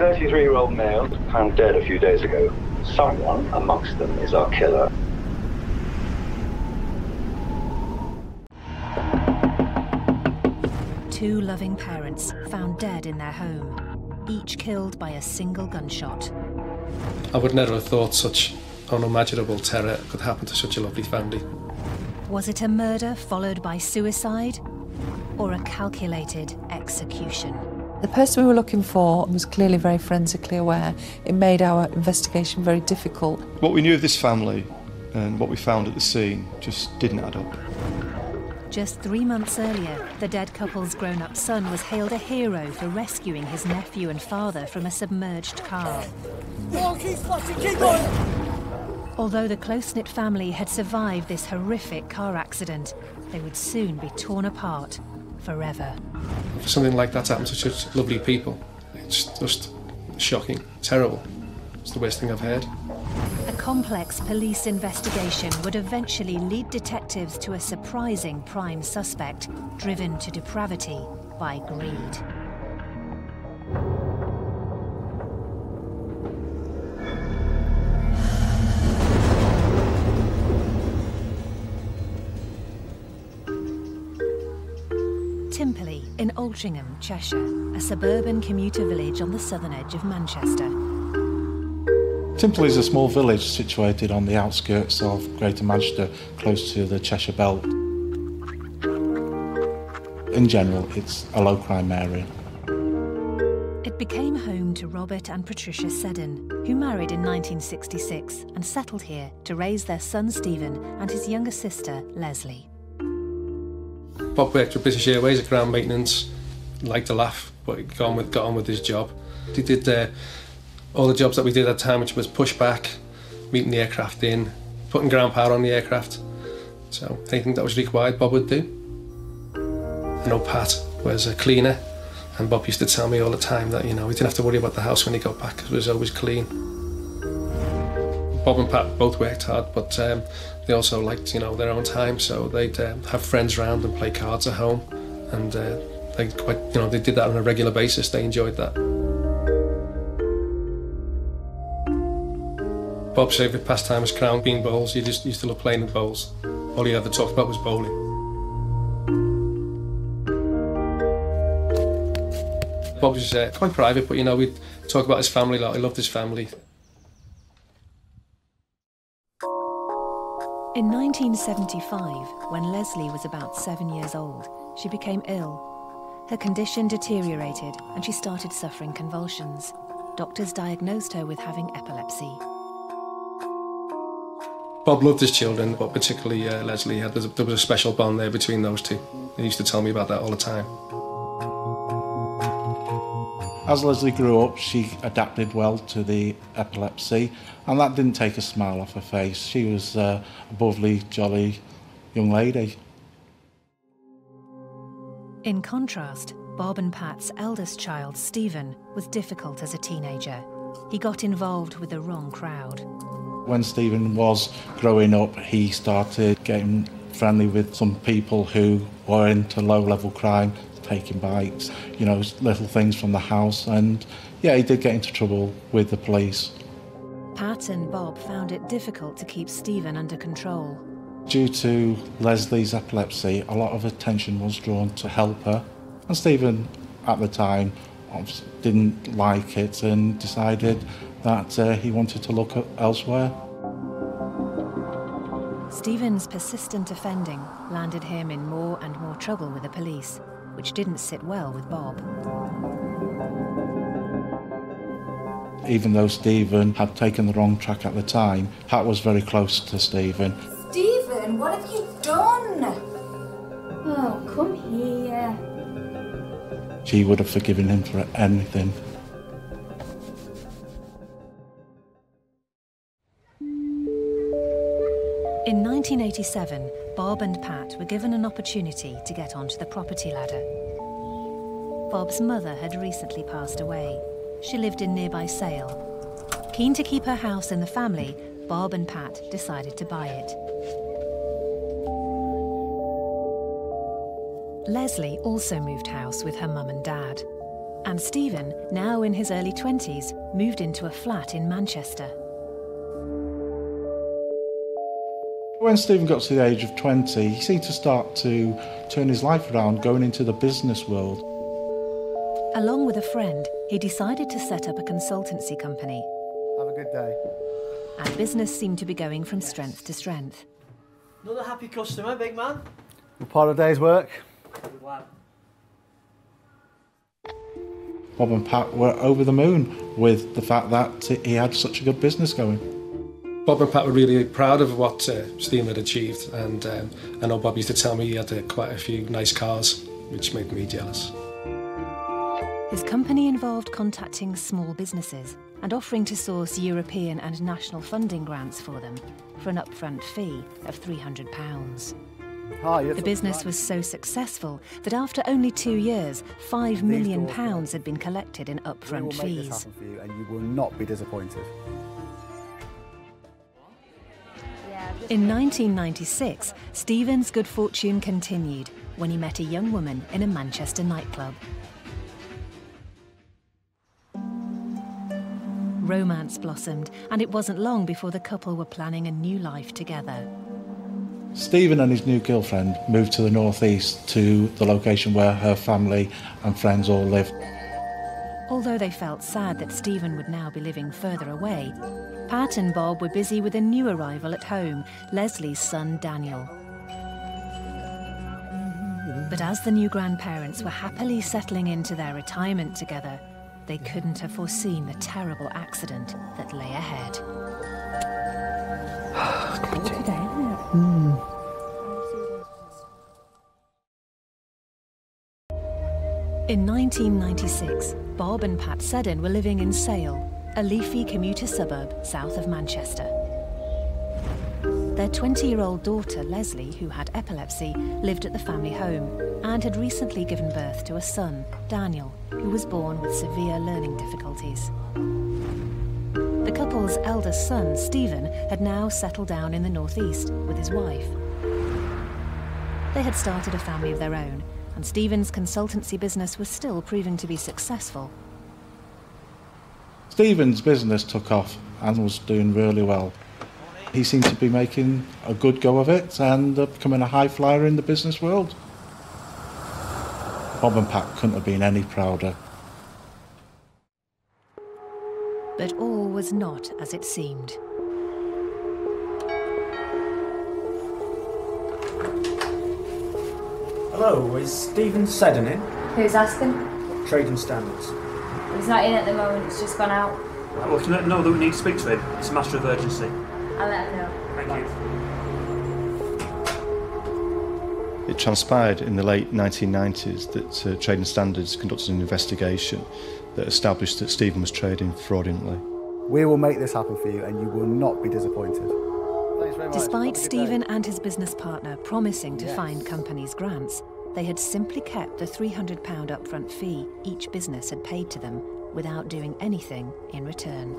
33-year-old male found dead a few days ago. Someone amongst them is our killer. Two loving parents found dead in their home, each killed by a single gunshot. I would never have thought such unimaginable terror could happen to such a lovely family. Was it a murder followed by suicide, or a calculated execution? The person we were looking for was clearly very forensically aware. It made our investigation very difficult. What we knew of this family and what we found at the scene just didn't add up. Just 3 months earlier, the dead couple's grown-up son was hailed a hero for rescuing his nephew and father from a submerged car. Although the close-knit family had survived this horrific car accident, they would soon be torn apart forever. For something like that to happen to such lovely people, it's just shocking, terrible. It's the worst thing I've heard. A complex police investigation would eventually lead detectives to a surprising prime suspect, driven to depravity by greed. Timperley in Altrincham, Cheshire, a suburban commuter village on the southern edge of Manchester. Timperley is a small village situated on the outskirts of Greater Manchester, close to the Cheshire Belt. In general, it's a low-crime area. It became home to Robert and Patricia Sedin, who married in 1966 and settled here to raise their son Stephen and his younger sister Leslie. Bob worked for British Airways at ground maintenance, liked to laugh, but he got on with his job. He did all the jobs that we did at the time, which was pushback, meeting the aircraft in, putting ground power on the aircraft. So anything that was required, Bob would do. I know Pat was a cleaner, and Bob used to tell me all the time that, you know, he didn't have to worry about the house when he got back, because it was always clean. Bob and Pat both worked hard, but they also liked, you know, their own time, so they'd have friends round and play cards at home, and they did that on a regular basis. They enjoyed that. Bob's favourite pastime was crown bean bowls. He just used to love playing with bowls. All he ever talked about was bowling. Bob was quite private, but, you know, we'd talk about his family a lot. He loved his family. In 1975, when Leslie was about 7 years old, she became ill. Her condition deteriorated and she started suffering convulsions. Doctors diagnosed her with having epilepsy. Bob loved his children, but particularly Leslie. There was a special bond there between those two. He used to tell me about that all the time. As Leslie grew up, she adapted well to the epilepsy, and that didn't take a smile off her face. She was a bubbly, jolly young lady. In contrast, Bob and Pat's eldest child, Stephen, was difficult as a teenager. He got involved with the wrong crowd. When Stephen was growing up, he started getting friendly with some people who were into low-level crime, taking bites, you know, little things from the house, and yeah, he did get into trouble with the police. Pat and Bob found it difficult to keep Stephen under control. Due to Leslie's epilepsy, a lot of attention was drawn to help her, and Stephen, at the time, obviously didn't like it and decided that he wanted to look elsewhere. Stephen's persistent offending landed him in more and more trouble with the police, which didn't sit well with Bob. Even though Stephen had taken the wrong track at the time, Pat was very close to Stephen. Stephen, what have you done? Oh, come here. She would have forgiven him for anything. In 1987, Bob and Pat were given an opportunity to get onto the property ladder. Bob's mother had recently passed away. She lived in nearby Sale. Keen to keep her house in the family, Bob and Pat decided to buy it. Leslie also moved house with her mum and dad. And Stephen, now in his early 20s, moved into a flat in Manchester. When Stephen got to the age of 20, he seemed to start to turn his life around, going into the business world. Along with a friend, he decided to set up a consultancy company. Have a good day. And business seemed to be going from strength to strength. Another happy customer, big man. Well, part of the day's work. Good lad. Bob and Pat were over the moon with the fact that he had such a good business going. Bob and Pat were really proud of what Stephen had achieved, and I know Bob used to tell me he had quite a few nice cars, which made me jealous. His company involved contacting small businesses and offering to source European and national funding grants for them for an upfront fee of £300. The business was so successful that after only 2 years, £5 million had been collected in upfront fees. We will make this happen for you and you will not be disappointed. In 1996, Stephen's good fortune continued when he met a young woman in a Manchester nightclub. Romance blossomed, and it wasn't long before the couple were planning a new life together. Stephen and his new girlfriend moved to the northeast, to the location where her family and friends all lived. Although they felt sad that Stephen would now be living further away, Pat and Bob were busy with a new arrival at home, Leslie's son Daniel. But as the new grandparents were happily settling into their retirement together, they couldn't have foreseen the terrible accident that lay ahead. In 1996, Bob and Pat Sedin were living in Sale, a leafy commuter suburb south of Manchester. Their 20-year-old daughter, Leslie, who had epilepsy, lived at the family home and had recently given birth to a son, Daniel, who was born with severe learning difficulties. The couple's eldest son, Stephen, had now settled down in the northeast with his wife. They had started a family of their own, and Stephen's consultancy business was still proving to be successful. Stephen's business took off and was doing really well. He seemed to be making a good go of it and becoming a high flyer in the business world. Bob and Pat couldn't have been any prouder. But all was not as it seemed. Hello, is Stephen Sedin in? Who's asking? Trading Standards. He's not in at the moment, he's just gone out. Right, well, to know that we need to speak to him. It's a matter of urgency. I'll let him know. Thank you. It transpired in the late 1990s that Trading Standards conducted an investigation that established that Stephen was trading fraudulently. We will make this happen for you and you will not be disappointed. Thanks very much. Despite Stephen and his business partner promising to find companies grants, they had simply kept the £300 upfront fee each business had paid to them without doing anything in return.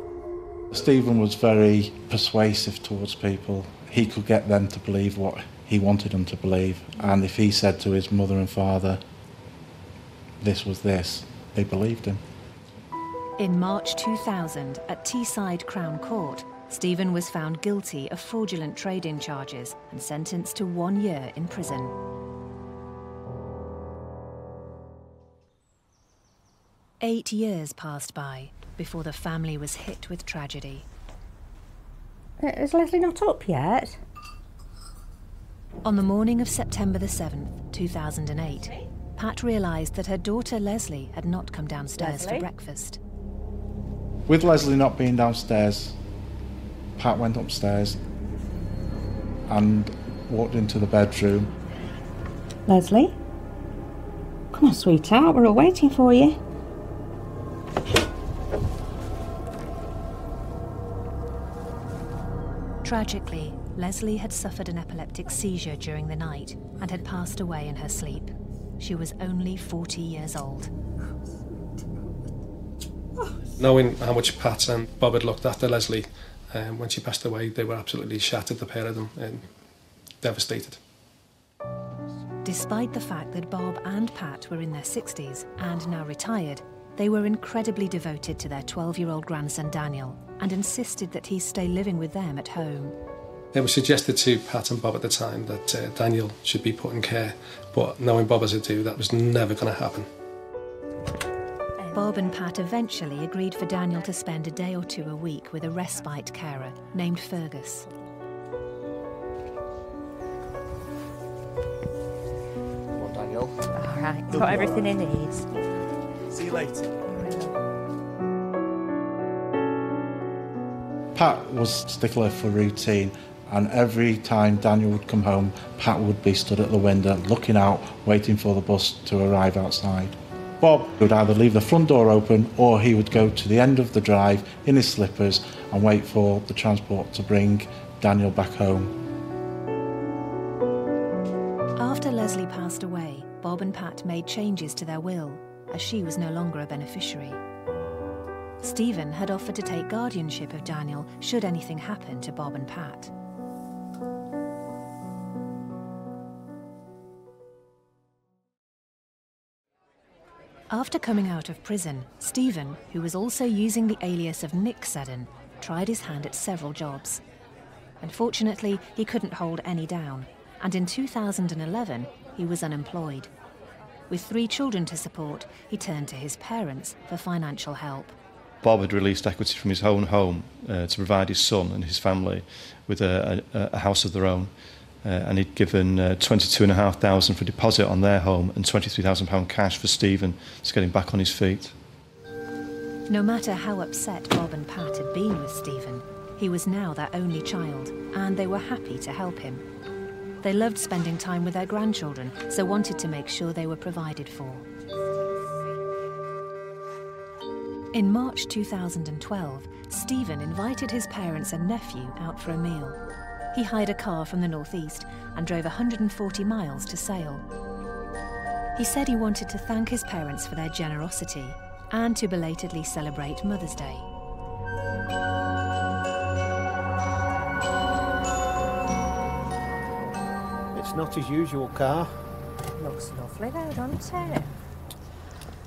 Stephen was very persuasive towards people. He could get them to believe what he wanted them to believe, and if he said to his mother and father, this was this, they believed him. In March 2000, at Teesside Crown Court, Stephen was found guilty of fraudulent trading charges and sentenced to 1 year in prison. Eight years passed by before the family was hit with tragedy. Is Leslie not up yet? On the morning of September the 7th, 2008, Pat realised that her daughter Leslie had not come downstairs for breakfast. With Leslie not being downstairs, Pat went upstairs and walked into the bedroom. Leslie? Come on, sweetheart, we're all waiting for you. Tragically, Leslie had suffered an epileptic seizure during the night and had passed away in her sleep. She was only 40 years old. Knowing how much Pat and Bob had looked after Leslie, when she passed away, they were absolutely shattered, the pair of them, and devastated. Despite the fact that Bob and Pat were in their 60s and now retired, They were incredibly devoted to their 12-year-old grandson Daniel and insisted that he stay living with them at home. It was suggested to Pat and Bob at the time that Daniel should be put in care, but knowing Bob as I do, that was never going to happen. Bob and Pat eventually agreed for Daniel to spend a day or two a week with a respite carer named Fergus. Come on, Daniel. All right, he's got everything he needs. See you later. Pat was a stickler for routine, and every time Daniel would come home, Pat would be stood at the window looking out, waiting for the bus to arrive outside. Bob would either leave the front door open or he would go to the end of the drive in his slippers and wait for the transport to bring Daniel back home. After Leslie passed away, Bob and Pat made changes to their will, as she was no longer a beneficiary. Stephen had offered to take guardianship of Daniel should anything happen to Bob and Pat. After coming out of prison, Stephen, who was also using the alias of Nick Sedin, tried his hand at several jobs. Unfortunately, he couldn't hold any down, and in 2011, he was unemployed. With 3 children to support, he turned to his parents for financial help. Bob had released equity from his own home to provide his son and his family with a house of their own. And he'd given £22,500 for deposit on their home and £23,000 cash for Stephen to get him back on his feet. No matter how upset Bob and Pat had been with Stephen, he was now their only child, and they were happy to help him. They loved spending time with their grandchildren, so wanted to make sure they were provided for. In March 2012, Stephen invited his parents and nephew out for a meal. He hired a car from the northeast and drove 140 miles to Sale. He said he wanted to thank his parents for their generosity and to belatedly celebrate Mother's Day. It's not his usual car. Looks lovely though, doesn't it?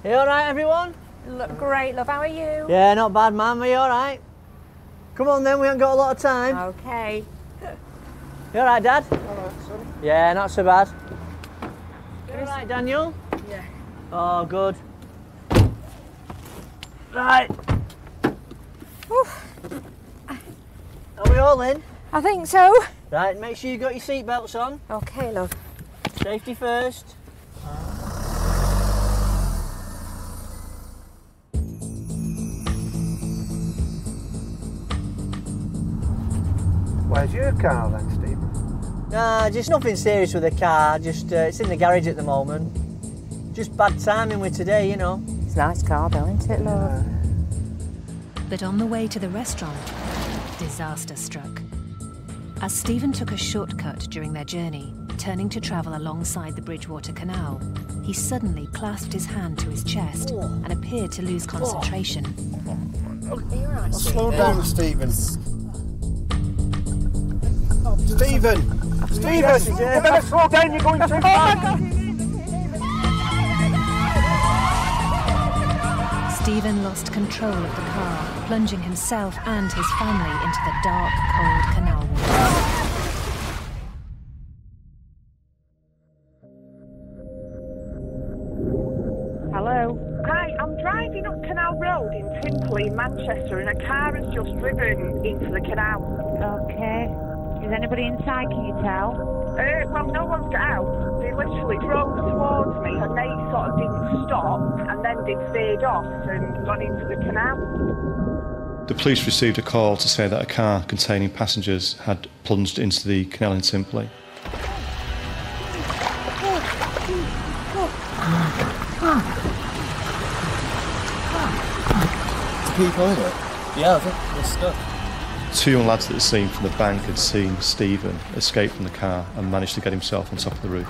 You all right, everyone? You look great, love. How are you? Yeah, not bad, Mum. Are you all right? Come on then, we haven't got a lot of time. Okay. You all right, Dad? All right, son. Yeah, not so bad. You all right, Daniel? Yeah. Oh, good. Right. Oof. Are we all in? I think so. Right, make sure you got your seatbelts on. Okay, love. Safety first. Where's your car then, Stephen? Nah, just nothing serious with the car. Just it's in the garage at the moment. Just bad timing with today, you know. It's a nice car though, isn't it, love? But on the way to the restaurant, disaster struck. As Stephen took a shortcut during their journey, turning to travel alongside the Bridgewater Canal, he suddenly clasped his hand to his chest and appeared to lose concentration. Are you all right, Slow down, Stephen. Stephen! Stephen! You better slow down, you're going too fast! Stephen lost control of the car, plunging himself and his family into the dark, cold canal water. Hello? Hi, I'm driving up Canal Road in Timpley, in Manchester, and a car has just driven into the canal. Okay. Is anybody inside, can you tell? Well, no one's got out. They literally drove towards me and they sort of didn't stop and then they veered off and gone into the canal. The police received a call to say that a car containing passengers had plunged into the canal in Timpley. People in it? Yeah, I think they're stuck. 2 young lads at the scene from the bank had seen Stephen escape from the car and managed to get himself on top of the roof.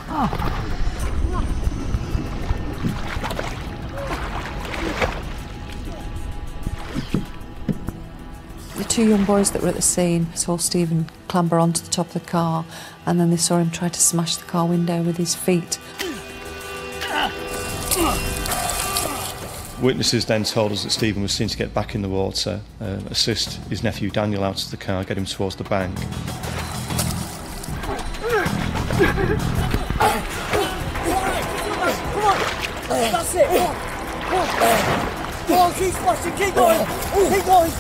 The 2 young boys that were at the scene saw Stephen clamber onto the top of the car, and then they saw him try to smash the car window with his feet. Witnesses then told us that Stephen was seen to get back in the water, assist his nephew Daniel out of the car, get him towards the bank. That's it! Go on, keep splashing, keep going! Keep going!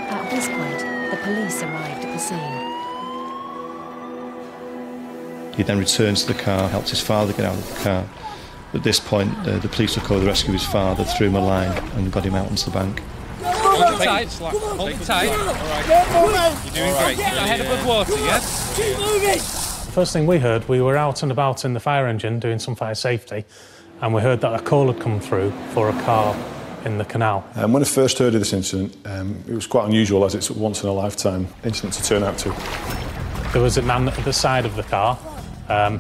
At this point, the police arrived at the scene. He then returned to the car, helped his father get out of the car. At this point, the police took over the rescue of his father, threw him a line and got him out onto the bank. Hold it tight, Slack. Hold it tight. All right. You're doing great. Keep your head above water, yes? Keep moving! The first thing we heard, we were out and about in the fire engine doing some fire safety, and we heard that a call had come through for a car in the canal. When I first heard of this incident, it was quite unusual, as it's a once-in-a-lifetime incident to turn out to. There was a man at the side of the car.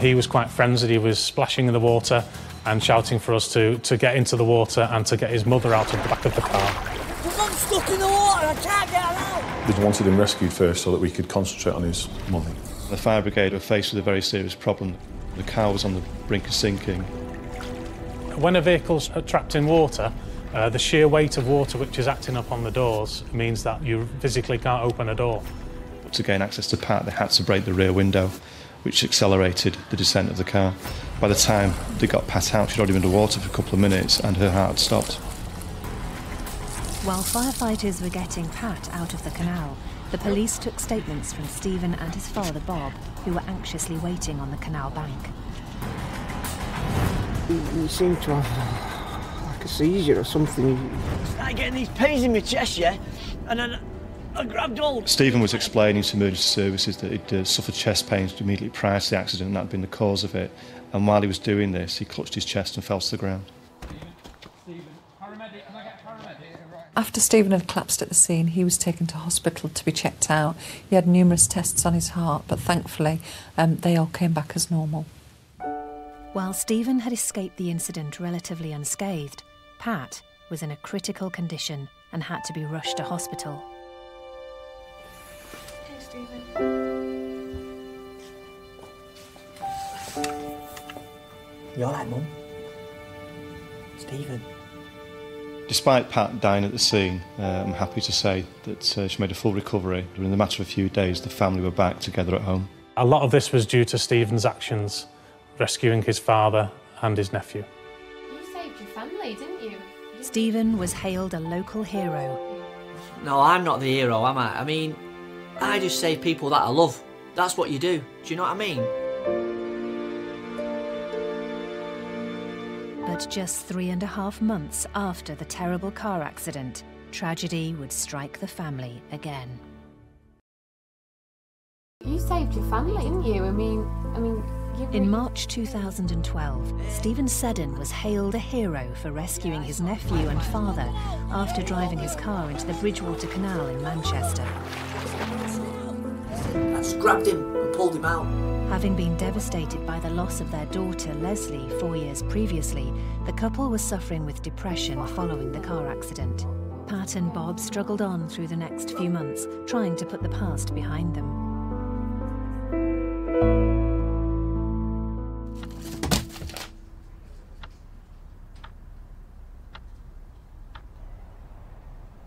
He was quite frenzied. He was splashing in the water and shouting for us to get into the water and to get his mother out of the back of the car. I'm stuck in the water, I can't get out! They wanted him rescued first so that we could concentrate on his mummy. The fire brigade were faced with a very serious problem. The car was on the brink of sinking. When a vehicle's trapped in water, the sheer weight of water which is acting up on the doors means that you physically can't open a door. To gain access to Pat, they had to break the rear window, which accelerated the descent of the car. By the time they got Pat out, she'd already been underwater for a couple of minutes and her heart had stopped. While firefighters were getting Pat out of the canal, the police took statements from Stephen and his father Bob, who were anxiously waiting on the canal bank. He seemed to have like a seizure or something. I started getting these pains in my chest, yeah? And then I grabbed hold. Stephen was explaining to emergency services that he'd suffered chest pains immediately prior to the accident and that had been the cause of it. And while he was doing this, he clutched his chest and fell to the ground. After Stephen had collapsed at the scene, he was taken to hospital to be checked out. He had numerous tests on his heart, but thankfully they all came back as normal. While Stephen had escaped the incident relatively unscathed, Pat was in a critical condition and had to be rushed to hospital. Hey, Stephen. You all right, Mum? Stephen. Despite Pat dying at the scene, I'm happy to say that she made a full recovery. Within the matter of a few days, the family were back together at home. A lot of this was due to Stephen's actions, rescuing his father and his nephew. You saved your family, didn't you? Stephen was hailed a local hero. No, I'm not the hero, am I? I mean, I just save people that I love. That's what you do. Do you know what I mean? But just 3.5 months after the terrible car accident, tragedy would strike the family again. You saved your family, didn't you? I mean, In March 2012, Stephen Sedin was hailed a hero for rescuing his nephew and father after driving his car into the Bridgewater Canal in Manchester. I just grabbed him and pulled him out. Having been devastated by the loss of their daughter Leslie 4 years previously, the couple was suffering with depression following the car accident. Pat and Bob struggled on through the next few months, trying to put the past behind them.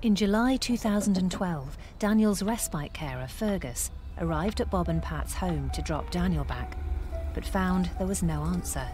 In July 2012, Daniel's respite carer, Fergus, arrived at Bob and Pat's home to drop Daniel back, but found there was no answer.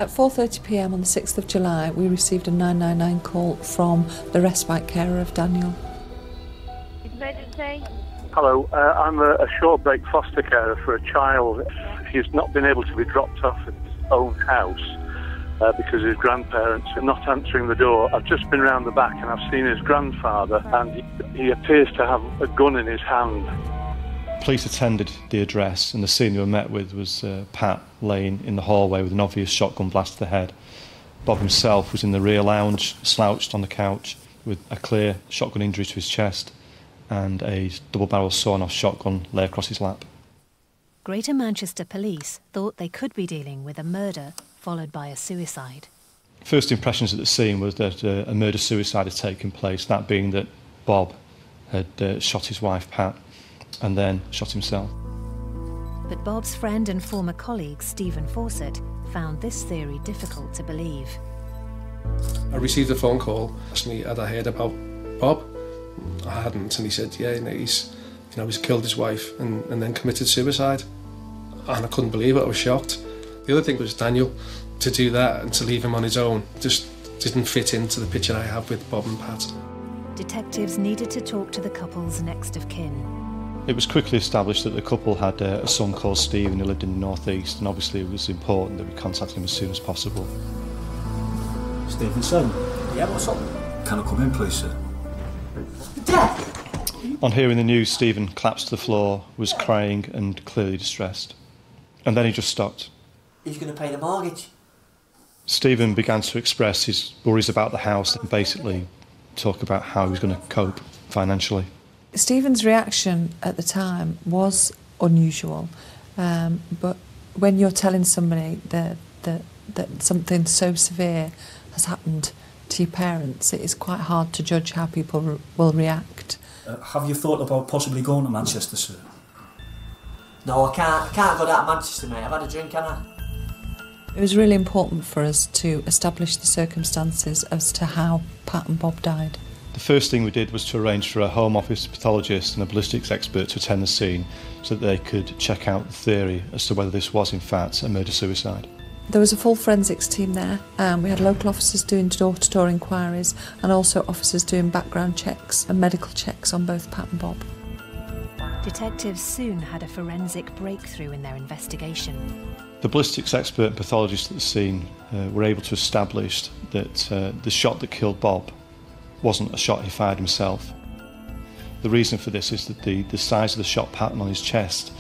At 4:30 p.m. on the 6th of July, we received a 999 call from the respite carer of Daniel. Emergency. Hello, I'm a short break foster carer for a child. He's not been able to be dropped off at his own house because his grandparents are not answering the door. I've just been round the back and I've seen his grandfather, and he appears to have a gun in his hand. Police attended the address, and the scene they were met with was Pat laying in the hallway with an obvious shotgun blast to the head. Bob himself was in the rear lounge, slouched on the couch, with a clear shotgun injury to his chest, and a double-barrel sawn-off shotgun lay across his lap. Greater Manchester Police thought they could be dealing with a murder followed by a suicide. First impressions at the scene was that a murder-suicide had taken place, that being that Bob had shot his wife, Pat, and then shot himself. But Bob's friend and former colleague, Stephen Fawcett, found this theory difficult to believe. I received a phone call asking me had I heard about Bob. I hadn't, and he said, yeah, he's killed his wife and then committed suicide. And I couldn't believe it, I was shocked. The other thing was Daniel, to do that and to leave him on his own just didn't fit into the picture I have with Bob and Pat. Detectives needed to talk to the couple's next of kin. It was quickly established that the couple had a son called Stephen who lived in the northeast, and obviously it was important that we contact him as soon as possible. Stephen's son? Yeah, what's up? Can I come in, please, sir? Death! On hearing the news, Stephen collapsed to the floor, was crying and clearly distressed. And then he just stopped. Who's going to pay the mortgage? Stephen began to express his worries about the house and basically talk about how he was going to cope financially. Stephen's reaction at the time was unusual, but when you're telling somebody that something so severe has happened to your parents, it is quite hard to judge how people will react. Have you thought about possibly going to Manchester, sir? No, I can't go down to Manchester, mate. I've had a drink, haven't I? It was really important for us to establish the circumstances as to how Pat and Bob died. The first thing we did was to arrange for a Home Office pathologist and a ballistics expert to attend the scene so that they could check out the theory as to whether this was in fact a murder-suicide. There was a full forensics team there. We had local officers doing door-to-door inquiries and also officers doing background checks and medical checks on both Pat and Bob. Detectives soon had a forensic breakthrough in their investigation. The ballistics expert and pathologist at the scene were able to establish that the shot that killed Bob wasn't a shot he fired himself. The reason for this is that the size of the shot pattern on his chest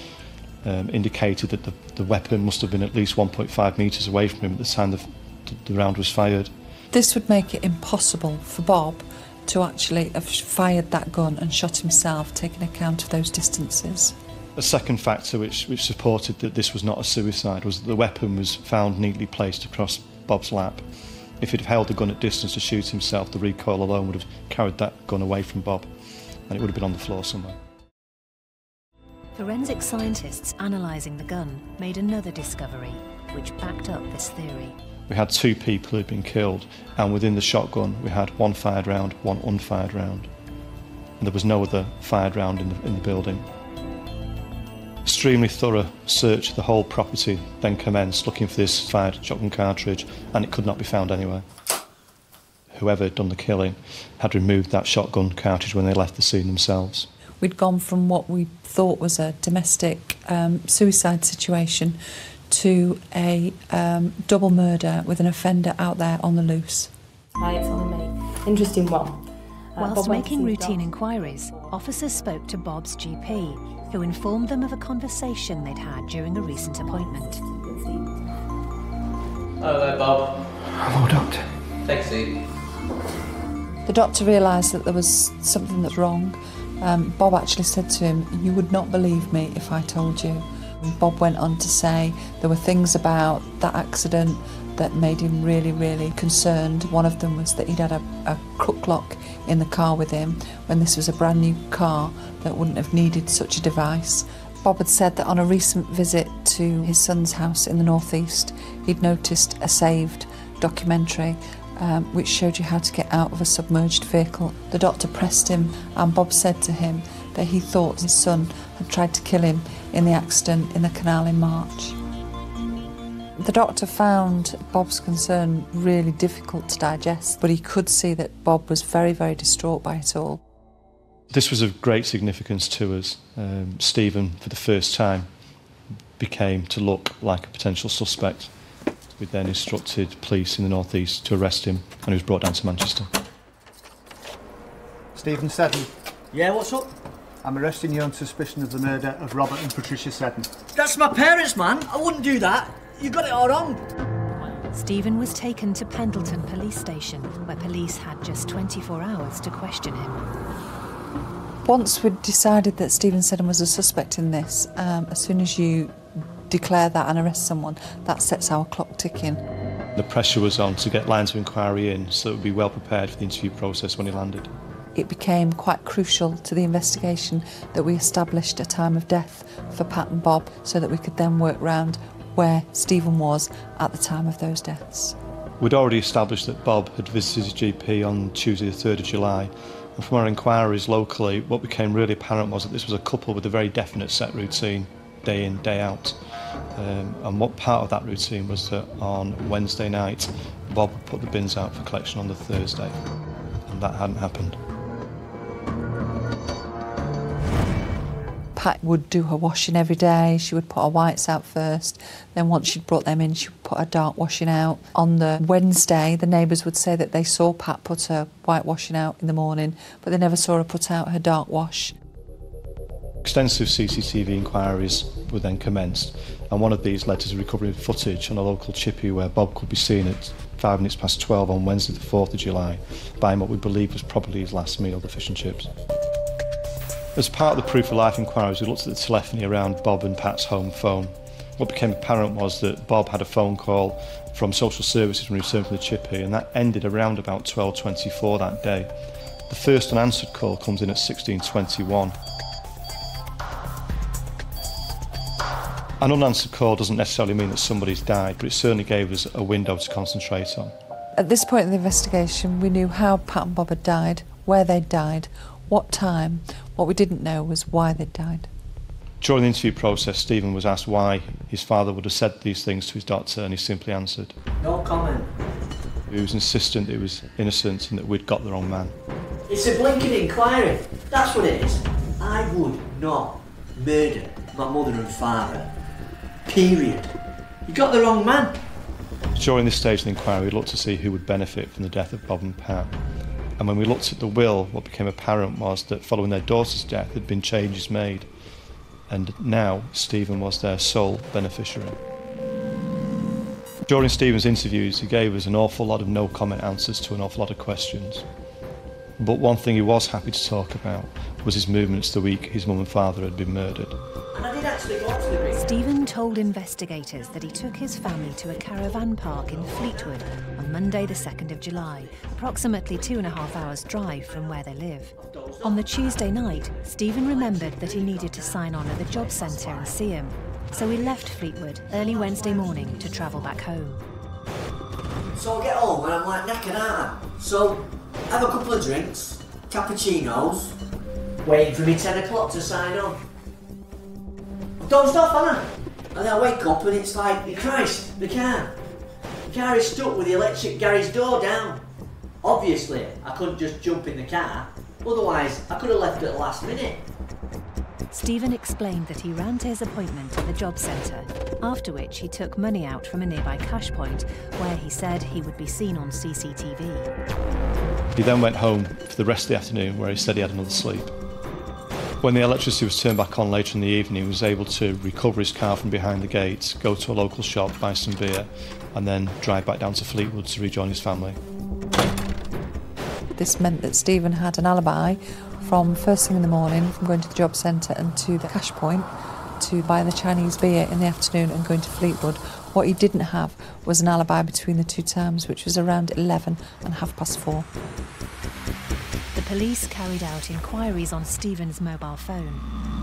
indicated that the weapon must have been at least 1.5 metres away from him at the time the round was fired. This would make it impossible for Bob to actually have fired that gun and shot himself, taking account of those distances. A second factor which supported that this was not a suicide was that the weapon was found neatly placed across Bob's lap. If he'd have held the gun at distance to shoot himself, the recoil alone would have carried that gun away from Bob, and it would have been on the floor somewhere. Forensic scientists analysing the gun made another discovery, which backed up this theory. We had two people who'd been killed, and within the shotgun we had one fired round, one unfired round. And there was no other fired round in the building. Extremely thorough search of the whole property then commenced, looking for this fired shotgun cartridge, and it could not be found anywhere. Whoever had done the killing had removed that shotgun cartridge when they left the scene themselves. We'd gone from what we thought was a domestic suicide situation to a double murder with an offender out there on the loose. Hi, it's on me. Interesting one. Whilst making routine inquiries, officers spoke to Bob's GP, who informed them of a conversation they'd had during a recent appointment. Hello there, Bob. Hello, Doctor. Take a seat. The doctor realised that there was something that's wrong. Bob actually said to him, "You would not believe me if I told you." And Bob went on to say there were things about that accident that made him really, really concerned. One of them was that he'd had a crook lock in the car with him when this was a brand new car that wouldn't have needed such a device. Bob had said that on a recent visit to his son's house in the northeast, he'd noticed a saved documentary which showed you how to get out of a submerged vehicle. The doctor pressed him, and Bob said to him that he thought his son had tried to kill him in the accident in the canal in March. The doctor found Bob's concern really difficult to digest, but he could see that Bob was very, very distraught by it all. This was of great significance to us. Stephen, for the first time, became to look like a potential suspect. We then instructed police in the northeast to arrest him, and he was brought down to Manchester. Stephen Sedin. Yeah, what's up? I'm arresting you on suspicion of the murder of Robert and Patricia Sedin. That's my parents, man. I wouldn't do that. You got it all wrong. Stephen was taken to Pendleton police station, where police had just 24 hours to question him. Once we'd decided that Stephen Sedin was a suspect in this, as soon as you declare that and arrest someone, that sets our clock ticking. The pressure was on to get lines of inquiry in so it would be well prepared for the interview process when he landed. It became quite crucial to the investigation that we established a time of death for Pat and Bob so that we could then work round where Stephen was at the time of those deaths. We'd already established that Bob had visited his GP on Tuesday the 3rd of July, and from our inquiries locally, what became really apparent was that this was a couple with a very definite set routine, day in, day out. And what part of that routine was that on Wednesday night, Bob would put the bins out for collection on the Thursday, and that hadn't happened. Pat would do her washing every day. She would put her whites out first. Then once she'd brought them in, she would put her dark washing out. On the Wednesday, the neighbours would say that they saw Pat put her white washing out in the morning, but they never saw her put out her dark wash. Extensive CCTV inquiries were then commenced, and one of these led to the recovery of footage on a local chippy where Bob could be seen at 5 minutes past 12 on Wednesday the 4th of July, buying what we believe was probably his last meal, the fish and chips. As part of the proof of life inquiries, we looked at the telephony around Bob and Pat's home phone. What became apparent was that Bob had a phone call from social services when he returned from the chippy, and that ended around about 12:24 that day. The first unanswered call comes in at 16:21. An unanswered call doesn't necessarily mean that somebody's died, but it certainly gave us a window to concentrate on. At this point in the investigation, we knew how Pat and Bob had died, where they'd died, what time. What we didn't know was why they'd died. During the interview process, Stephen was asked why his father would have said these things to his doctor, and he simply answered. No comment. He was insistent that he was innocent and that we'd got the wrong man. It's a blinking inquiry. That's what it is. I would not murder my mother and father. Period. You got the wrong man. During this stage of the inquiry, we looked to see who would benefit from the death of Bob and Pat. And when we looked at the will, what became apparent was that following their daughter's death, there had been changes made. And now, Stephen was their sole beneficiary. During Stephen's interviews, he gave us an awful lot of no-comment answers to an awful lot of questions. But one thing he was happy to talk about was his movements the week his mum and father had been murdered. And I did actually go to the ring. Stephen told investigators that he took his family to a caravan park in Fleetwood on Monday the 2nd of July, approximately 2.5 hours drive from where they live. On the Tuesday night, Stephen remembered that he needed to sign on at the job centre and see him, so he left Fleetwood early Wednesday morning to travel back home. So I get home and I'm like knackered out. So have a couple of drinks, cappuccinos, waiting for me 10 o'clock to sign on. I've dozed off, haven't I? And then I wake up and it's like, Christ, the car is stuck with the electric garage door down. Obviously, I couldn't just jump in the car, otherwise I could have left at the last minute. Stephen explained that he ran to his appointment at the job centre, after which he took money out from a nearby cash point, where he said he would be seen on CCTV. He then went home for the rest of the afternoon, where he said he had another sleep. When the electricity was turned back on later in the evening, he was able to recover his car from behind the gate, go to a local shop, buy some beer, and then drive back down to Fleetwood to rejoin his family. This meant that Stephen had an alibi from first thing in the morning, from going to the job centre and to the cash point, to buy the Chinese beer in the afternoon and going to Fleetwood. What he didn't have was an alibi between the two times, which was around 11 and 4:30. The police carried out inquiries on Stephen's mobile phone.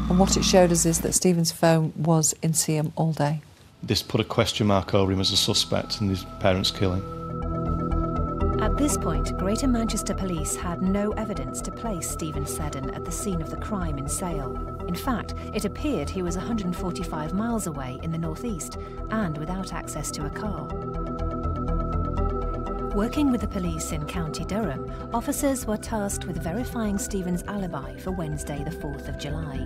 And what it showed us is that Stephen's phone was in Siam all day. This put a question mark over him as a suspect in his parents' killing. At this point, Greater Manchester Police had no evidence to place Stephen Sedin at the scene of the crime in Sale. In fact, it appeared he was 145 miles away in the northeast and without access to a car. Working with the police in County Durham, officers were tasked with verifying Stephen's alibi for Wednesday the 4th of July.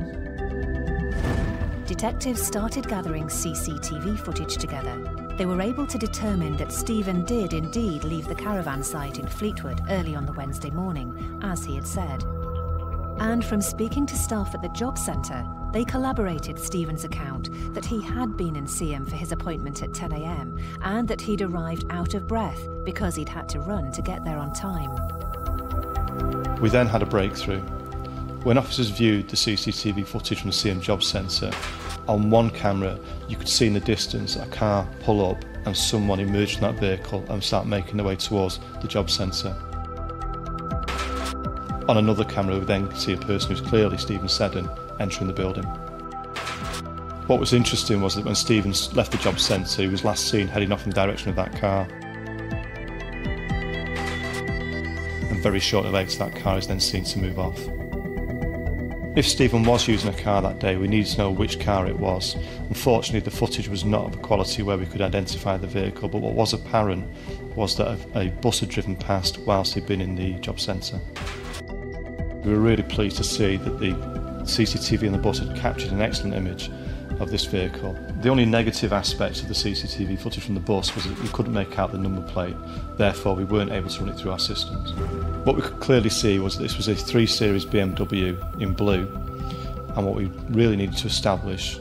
Detectives started gathering CCTV footage together. They were able to determine that Stephen did indeed leave the caravan site in Fleetwood early on the Wednesday morning, as he had said. And from speaking to staff at the job centre, they corroborated Stephen's account that he had been in Seaham for his appointment at 10 a.m. and that he'd arrived out of breath because he'd had to run to get there on time. We then had a breakthrough. When officers viewed the CCTV footage from the Seaham Job Centre, on one camera you could see in the distance a car pull up and someone emerge from that vehicle and start making their way towards the job centre. On another camera we then see a person who's clearly Stephen Sedin entering the building. What was interesting was that when Stephen left the job centre, he was last seen heading off in the direction of that car. And very shortly later that car is then seen to move off. If Stephen was using a car that day, we needed to know which car it was. Unfortunately, the footage was not of a quality where we could identify the vehicle, but what was apparent was that a bus had driven past whilst he'd been in the job centre. We were really pleased to see that the CCTV in the bus had captured an excellent image of this vehicle. The only negative aspect of the CCTV footage from the bus was that we couldn't make out the number plate, therefore we weren't able to run it through our systems. What we could clearly see was that this was a 3 Series BMW in blue, and what we really needed to establish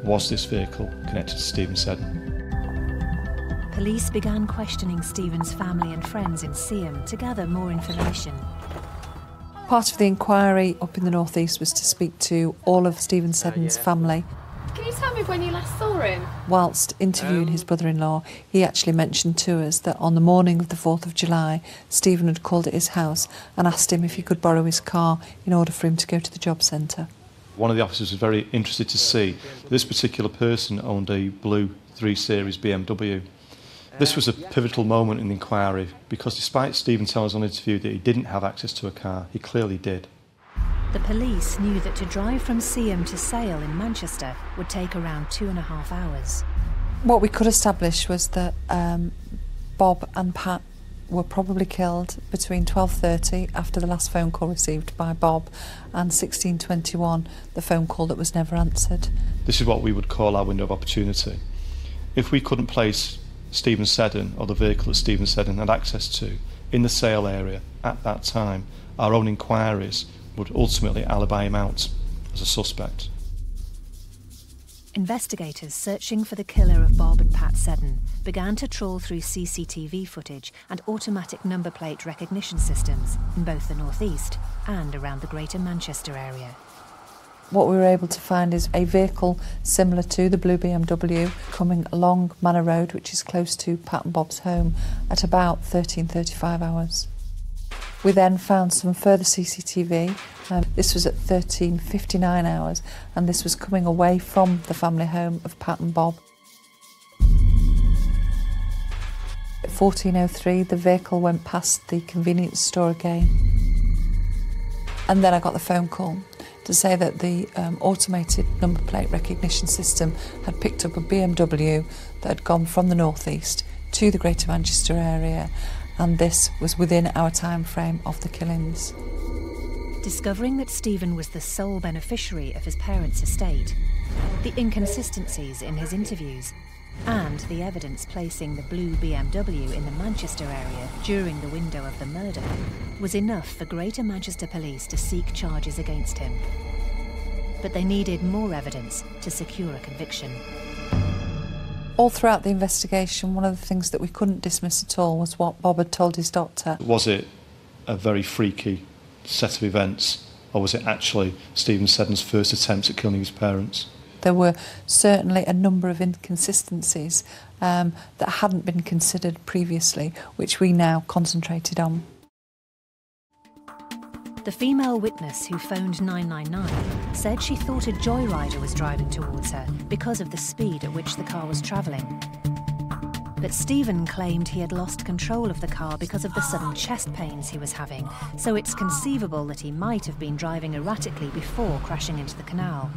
was this vehicle connected to Stephen Sedin. Police began questioning Stephen's family and friends in Seaham to gather more information. Part of the inquiry up in the northeast was to speak to all of Stephen Sedin's family. Can you tell me when you last saw him? Whilst interviewing his brother-in-law, he actually mentioned to us that on the morning of the 4th of July, Stephen had called at his house and asked him if he could borrow his car in order for him to go to the job centre. One of the officers was very interested to see that this particular person owned a blue 3 Series BMW. This was a pivotal moment in the inquiry because despite Stephen telling us on interview that he didn't have access to a car, he clearly did. The police knew that to drive from Seaham to Sale in Manchester would take around 2.5 hours. What we could establish was that Bob and Pat were probably killed between 12:30 after the last phone call received by Bob and 16:21, the phone call that was never answered. This is what we would call our window of opportunity. If we couldn't place Stephen Sedin, or the vehicle that Stephen Sedin had access to, in the Sale area at that time, our own inquiries would ultimately alibi him out as a suspect. Investigators searching for the killer of Bob and Pat Sedin began to trawl through CCTV footage and automatic number plate recognition systems in both the northeast and around the Greater Manchester area. What we were able to find is a vehicle similar to the blue BMW coming along Manor Road, which is close to Pat and Bob's home, at about 13:35 hours. We then found some further CCTV. This was at 13:59 hours, and this was coming away from the family home of Pat and Bob. At 14:03, the vehicle went past the convenience store again. And then I got the phone call to say that the automated number plate recognition system had picked up a BMW that had gone from the northeast to the Greater Manchester area, and this was within our time frame of the killings. Discovering that Stephen was the sole beneficiary of his parents' estate, the inconsistencies in his interviews, and the evidence placing the blue BMW in the Manchester area during the window of the murder was enough for Greater Manchester Police to seek charges against him. But they needed more evidence to secure a conviction. All throughout the investigation, one of the things that we couldn't dismiss at all was what Bob had told his doctor. Was it a very freaky set of events, or was it actually Stephen Sedin's first attempt at killing his parents? There were certainly a number of inconsistencies that hadn't been considered previously, which we now concentrated on. The female witness who phoned 999 said she thought a joyrider was driving towards her because of the speed at which the car was travelling. But Stephen claimed he had lost control of the car because of the sudden chest pains he was having, so it's conceivable that he might have been driving erratically before crashing into the canal.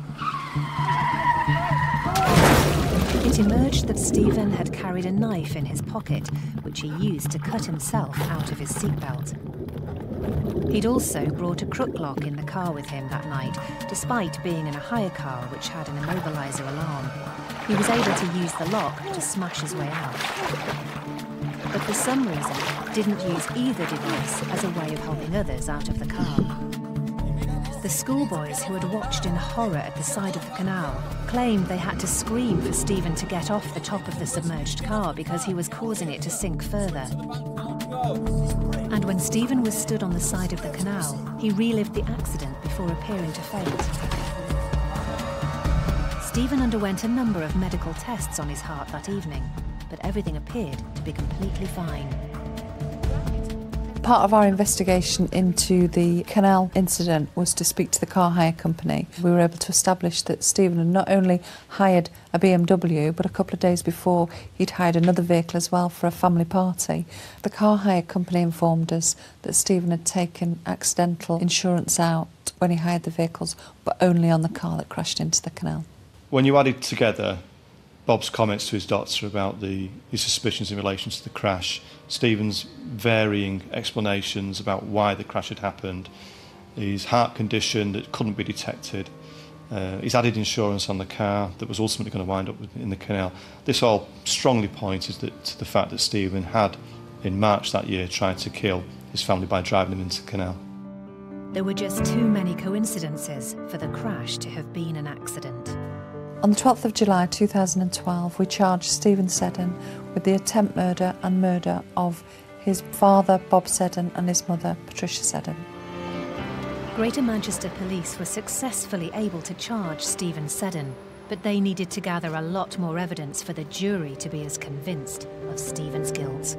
It emerged that Stephen had carried a knife in his pocket, which he used to cut himself out of his seatbelt. He'd also brought a crook lock in the car with him that night, despite being in a hire car which had an immobiliser alarm. He was able to use the lock to smash his way out. But for some reason, didn't use either device as a way of helping others out of the car. The schoolboys who had watched in horror at the side of the canal claimed they had to scream for Stephen to get off the top of the submerged car because he was causing it to sink further. And when Stephen was stood on the side of the canal, he relived the accident before appearing to faint. Stephen underwent a number of medical tests on his heart that evening, but everything appeared to be completely fine. Part of our investigation into the canal incident was to speak to the car hire company. We were able to establish that Stephen had not only hired a BMW, but a couple of days before he'd hired another vehicle as well for a family party. The car hire company informed us that Stephen had taken accidental insurance out when he hired the vehicles, but only on the car that crashed into the canal. When you added together Bob's comments to his doctor about his suspicions in relation to the crash, Stephen's varying explanations about why the crash had happened, his heart condition that couldn't be detected, his added insurance on the car that was ultimately going to wind up in the canal, this all strongly pointed to the fact that Stephen had, in March that year, tried to kill his family by driving them into the canal. There were just too many coincidences for the crash to have been an accident. On the 12th of July 2012, we charged Stephen Sedin with the attempt murder and murder of his father, Bob Sedin, and his mother, Patricia Sedin. Greater Manchester Police were successfully able to charge Stephen Sedin, but they needed to gather a lot more evidence for the jury to be as convinced of Stephen's guilt.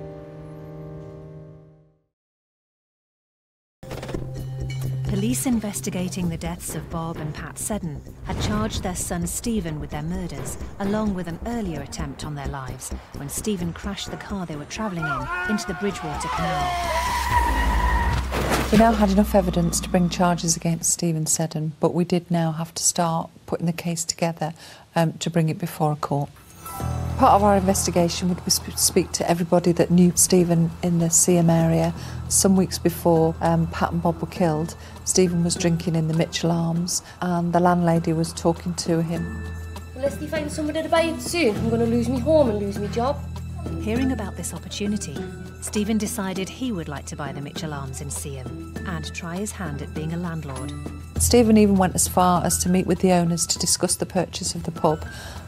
Police investigating the deaths of Bob and Pat Sedin had charged their son Stephen with their murders, along with an earlier attempt on their lives when Stephen crashed the car they were travelling into the Bridgewater Canal. We now had enough evidence to bring charges against Stephen Sedin, but we did now have to start putting the case together to bring it before a court. Part of our investigation would be to speak to everybody that knew Stephen in the Seaham area. Some weeks before Pat and Bob were killed, Stephen was drinking in the Mitchell Arms and the landlady was talking to him. Unless they find somebody to buy it soon, I'm going to lose me home and lose me job. Hearing about this opportunity, Stephen decided he would like to buy the Mitchell Arms in Seaham and try his hand at being a landlord. Stephen even went as far as to meet with the owners to discuss the purchase of the pub,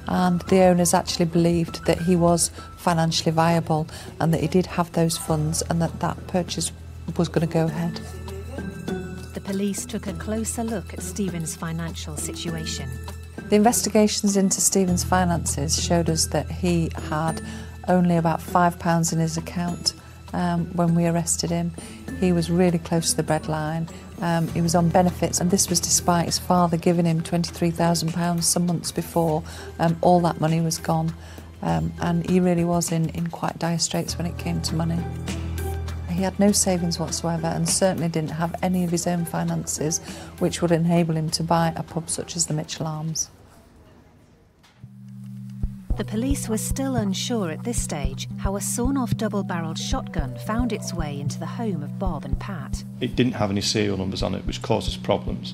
and the owners actually believed that he was financially viable and that he did have those funds and that that purchase was going to go ahead. The police took a closer look at Stephen's financial situation. The investigations into Stephen's finances showed us that he had only about £5 in his account when we arrested him. He was really close to the breadline. He was on benefits, and this was despite his father giving him £23,000 some months before. All that money was gone, and he really was in quite dire straits when it came to money. He had no savings whatsoever and certainly didn't have any of his own finances which would enable him to buy a pub such as the Mitchell Arms. The police were still unsure at this stage how a sawn-off double-barrelled shotgun found its way into the home of Bob and Pat. It didn't have any serial numbers on it, which caused us problems.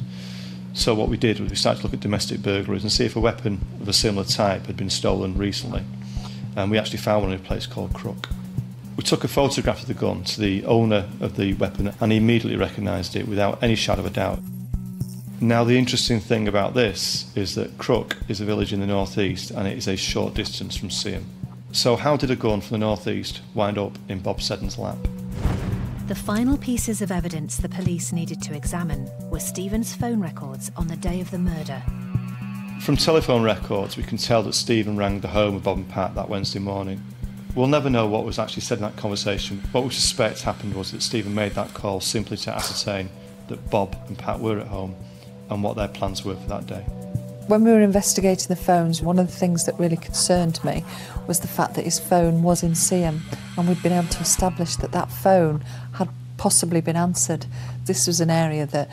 So what we did was we started to look at domestic burglaries and see if a weapon of a similar type had been stolen recently. And we actually found one in a place called Crook. We took a photograph of the gun to the owner of the weapon and he immediately recognised it without any shadow of a doubt. Now the interesting thing about this is that Crook is a village in the northeast and it is a short distance from Seaham. So how did a gun from the northeast wind up in Bob Sedin's lap? The final pieces of evidence the police needed to examine were Stephen's phone records on the day of the murder. From telephone records we can tell that Stephen rang the home of Bob and Pat that Wednesday morning. We'll never know what was actually said in that conversation. What we suspect happened was that Stephen made that call simply to ascertain that Bob and Pat were at home and what their plans were for that day. When we were investigating the phones, one of the things that really concerned me was the fact that his phone was in Seaham and we'd been able to establish that that phone had possibly been answered. This was an area that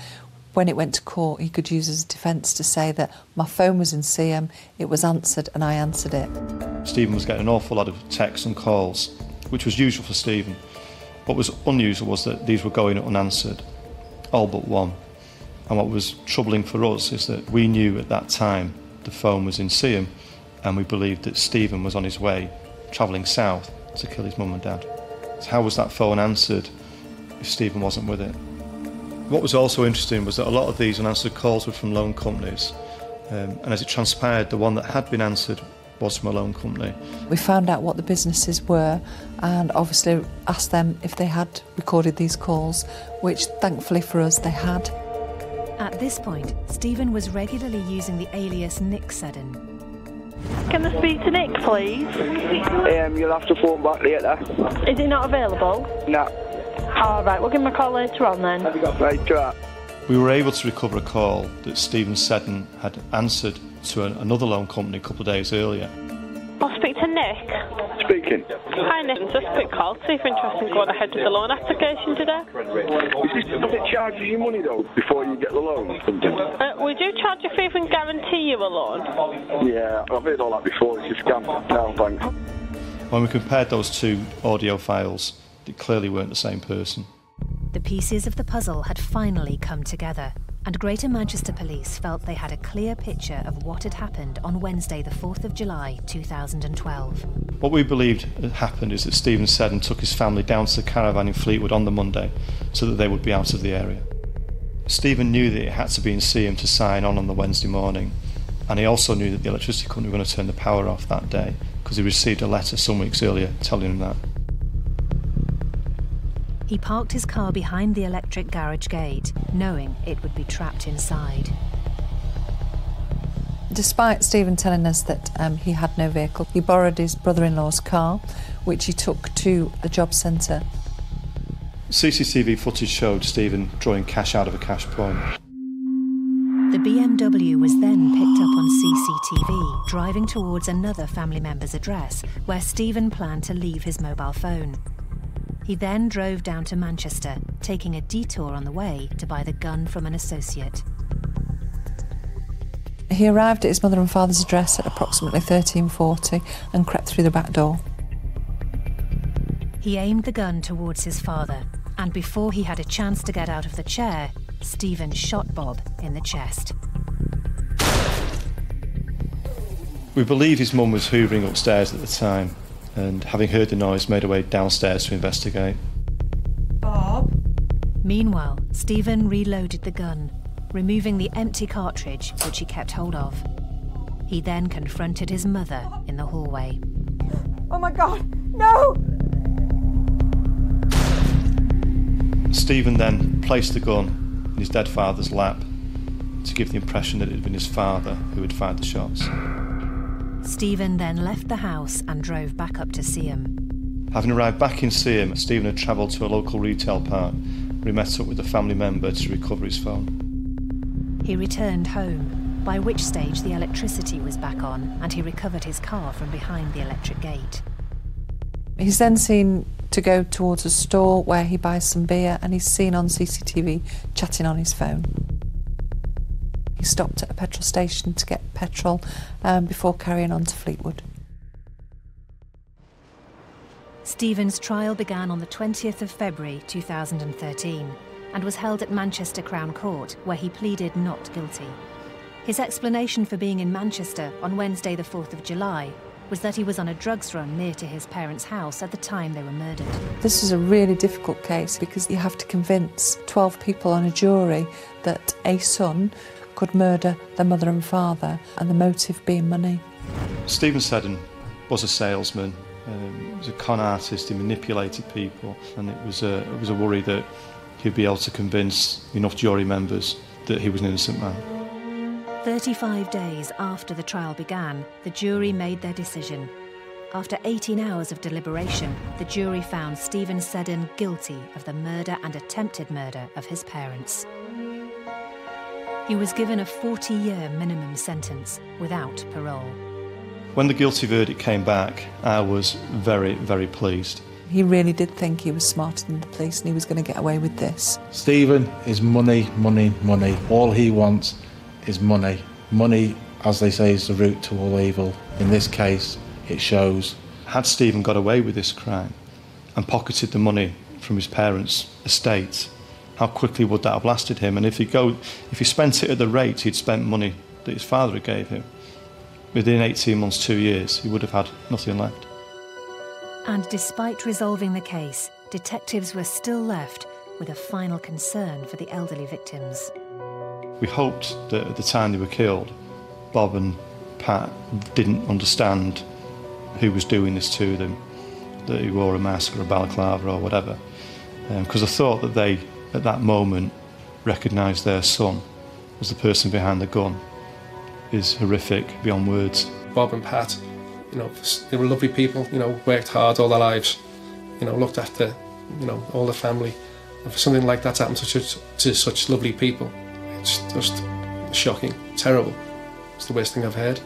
when it went to court he could use as a defence to say that my phone was in Seaham, it was answered and I answered it. Stephen was getting an awful lot of texts and calls, which was usual for Stephen. What was unusual was that these were going unanswered, all but one. And what was troubling for us is that we knew at that time the phone was in Seaham and we believed that Stephen was on his way, travelling south to kill his mum and dad. So how was that phone answered if Stephen wasn't with it? What was also interesting was that a lot of these unanswered calls were from loan companies, and as it transpired, the one that had been answered was from a loan company. We found out what the businesses were and obviously asked them if they had recorded these calls, which thankfully for us they had. At this point, Stephen was regularly using the alias Nick Sedin. Can I speak to Nick, please? You'll have to phone back later. Is he not available? No. All right, we'll give him a call later on then. Right, try. We were able to recover a call that Stephen Sedin had answered to another loan company a couple of days earlier. I'll speak to Nick. Speaking. Hi Nick, just a quick call. See if you're interested in going ahead with the loan application today. Does it charge you money though before you get the loan or something? We do charge a fee and guarantee you a loan. Yeah, I've heard all that before. It's a scam. No, thanks. When we compared those two audio files, they clearly weren't the same person. The pieces of the puzzle had finally come together, and Greater Manchester Police felt they had a clear picture of what had happened on Wednesday the 4th of July 2012. What we believed had happened is that Stephen Sedin took his family down to the caravan in Fleetwood on the Monday so that they would be out of the area. Stephen knew that it had to be in Seaham to sign on the Wednesday morning, and he also knew that the electricity company were going to turn the power off that day because he received a letter some weeks earlier telling him that. He parked his car behind the electric garage gate, knowing it would be trapped inside. Despite Stephen telling us that he had no vehicle, he borrowed his brother-in-law's car, which he took to the job centre. CCTV footage showed Stephen drawing cash out of a cash point. The BMW was then picked up on CCTV, driving towards another family member's address, where Stephen planned to leave his mobile phone. He then drove down to Manchester, taking a detour on the way to buy the gun from an associate. He arrived at his mother and father's address at approximately 13:40 and crept through the back door. He aimed the gun towards his father, and before he had a chance to get out of the chair, Stephen shot Bob in the chest. We believe his mum was hoovering upstairs at the time, and having heard the noise, made her way downstairs to investigate. Bob? Meanwhile, Stephen reloaded the gun, removing the empty cartridge which he kept hold of. He then confronted his mother in the hallway. Oh my God, no! Stephen then placed the gun in his dead father's lap to give the impression that it had been his father who had fired the shots. Stephen then left the house and drove back up to Seaham. Having arrived back in Seaham, Stephen had travelled to a local retail park where he met up with a family member to recover his phone. He returned home, by which stage the electricity was back on and he recovered his car from behind the electric gate. He's then seen to go towards a store where he buys some beer, and he's seen on CCTV chatting on his phone. He stopped at a petrol station to get petrol before carrying on to Fleetwood. Stephen's trial began on the 20th of February 2013 and was held at Manchester Crown Court, where he pleaded not guilty. His explanation for being in Manchester on Wednesday the 4th of July was that he was on a drugs run near to his parents' house at the time they were murdered. This is a really difficult case because you have to convince 12 people on a jury that a son could murder their mother and father, and the motive being money. Stephen Sedin was a salesman, he was a con artist, he manipulated people, and it was a worry that he'd be able to convince enough jury members that he was an innocent man. 35 days after the trial began, the jury made their decision. After 18 hours of deliberation, the jury found Stephen Sedin guilty of the murder and attempted murder of his parents. He was given a 40-year minimum sentence without parole. When the guilty verdict came back, I was very, very pleased. He really did think he was smarter than the police and he was going to get away with this. Stephen is money, money, money. All he wants is money. Money, as they say, is the root to all evil. In this case, it shows. Had Stephen got away with this crime and pocketed the money from his parents' estate, how quickly would that have lasted him? And if he spent it at the rate he'd spent money that his father had gave him, within 18 months, 2 years, he would have had nothing left. And despite resolving the case, detectives were still left with a final concern for the elderly victims. We hoped that at the time they were killed, Bob and Pat didn't understand who was doing this to them, that he wore a mask or a balaclava or whatever. Because I thought that they, at that moment, recognised their son as the person behind the gun is horrific beyond words. Bob and Pat, they were lovely people, worked hard all their lives, looked after, all the family. And for something like that to happen to such lovely people, it's just shocking, terrible. It's the worst thing I've heard.